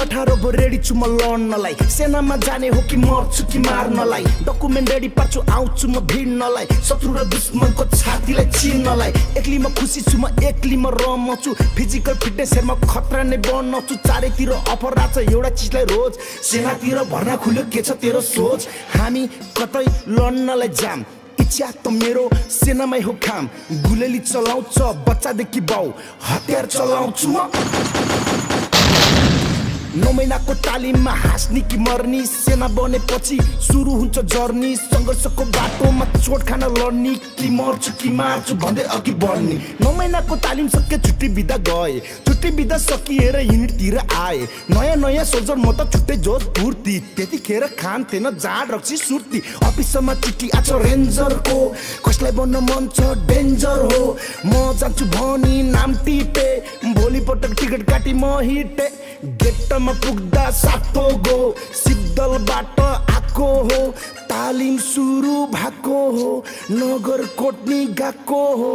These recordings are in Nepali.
18 भो रेडी छु म लड्नलाई सेनामा जाने हो कि मर्छु कि मार्नलाई डकुमेन्ट रेडी पार्छु आउँछु म भिड्नलाई शत्रु र दुश्मनको छातीलाई चिर्नलाई एक्लै म खुसी छु म एक्लै म रमाउँछु फिजिकल फिटनेस हेरमा खतरा नै बनाउँछु चारैतिर अफर राछ एउटा चिजलाई रोज सेनातिर भर्ना खुल्यो के छ तेरो सोच हामी कतै लड्नलाई जाम इच्छा त मेरो सेनामै हो काम गुलेली चलाउँछ बच्चादेखि बाउ हतियार चलाउँछु म 9 महिनाको तालिममा हाँस्ने कि मर्नी सेना बनेपछि सुरु हुन्छ जर्नी सङ्घर्षको बाटोमा चोट खान लड्ने कि मर्छु कि मार्छु भन्दै अघि बढ्ने 9 महिनाको तालिम सके छुट्टी बिदा गए छुट्टी बिदा सकिएर युनिटतिर आए नयाँ नयाँ सोल्जर म त छुट्टै जोस फुर्ती त्यतिखेर खान थिएन जाड रक्सी सुर्ती अफिसमा चिठी आछ रेन्जरको कसलाई बन्न मन छ डेन्जर हो म जान्छु भनी नाम टिपे भोलिपटक टिकट काटी म हिटे गेटमा पुग्दा सातो गो सिद्धलबाट आएको हो तालिम सुरु भएको हो नगर कोट्नी गएको हो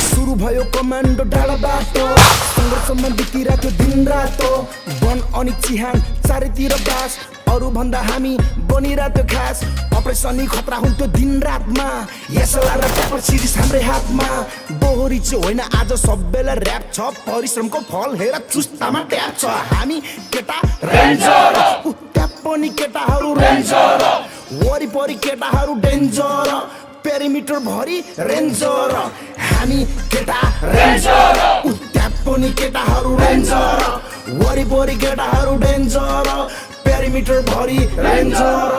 सुरु भयो कमान्डो डाँडाबाट सङ्घर्षमा बितिरहेको दिन रातो वन अनि चिहान चारैतिर बास अरु भन्दा हामी बनिरहेको खास अपरेसनी खतरा हुन्थ्यो दिन रातमा यसला र ट्यापर सिरिज हाम्रै हातमा बोहरी चाहिँ होइन आज सबैलाई ऱ्याप छ परिश्रमको फल हेर चुस्तामा ट्याप छ हामी केटा रेन्जर त्यहाँ पनि केटाहरू रेन्जर वरिपरि केटाहरू डेन्जर पेरिमिटर भरि रेन्जर हामी केटा रेन्जर त्यहाँ पनि केटाहरू रेन्जर वरिपरि केटाहरू डेन्जर पेरिमिटर भरि रेन्जर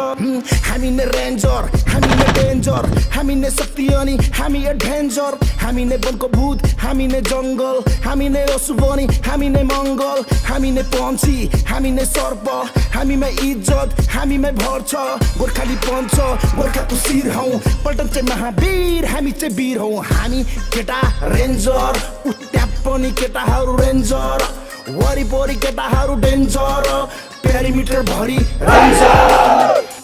हामी नै रेन्जर हामी नै डेन्जर हामी नै शक्ति अनि हामी एडभेन्चर हामी नै वनको भूत हामी नै जङ्गल हामी नै असुबनी हामी नै मङ्गल हामी नै पन्छी हामी नै सर्प हामीमै इज्जत हामीमै भर छ गोर्खाली पञ्च गोर्खाको शिर हौ पल्टन चाहिँ महावीर हामी चाहिँ वीर हौ हामी केटा रेन्जर त्यहाँ पनि केटाहरू रेन्जर वरिपरि केटाहरू डेन्जर पेरिमिटर भरि रेन्जर